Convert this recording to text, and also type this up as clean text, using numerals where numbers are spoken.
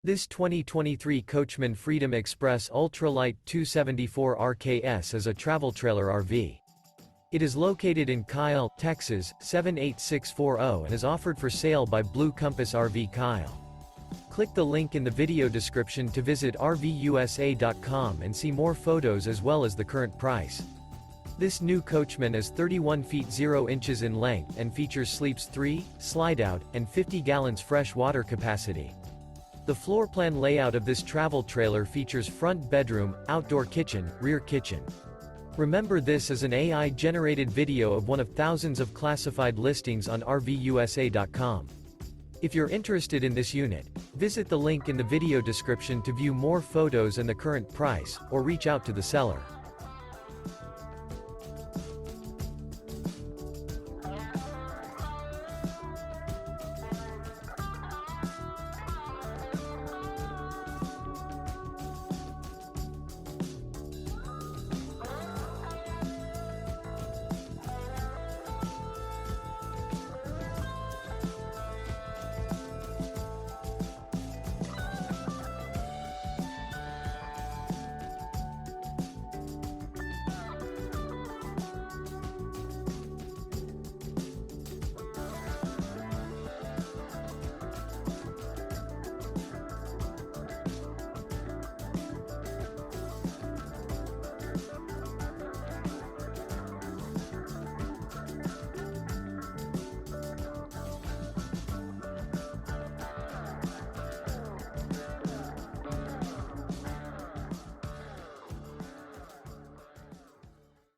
This 2023 Coachmen Freedom Express Ultralight 274 RKS is a travel trailer RV. It is located in Kyle, Texas, 78640 and is offered for sale by Blue Compass RV Kyle. Click the link in the video description to visit RVUSA.com and see more photos as well as the current price. This new Coachmen is 31 feet 0 inches in length and features sleeps 3, Slideout, and 50 gallons fresh water capacity. The floor plan layout of this travel trailer features front bedroom, outdoor kitchen, rear kitchen. Remember, this is an AI-generated video of one of thousands of classified listings on RVUSA.com. If you're interested in this unit, visit the link in the video description to view more photos and the current price, or reach out to the seller.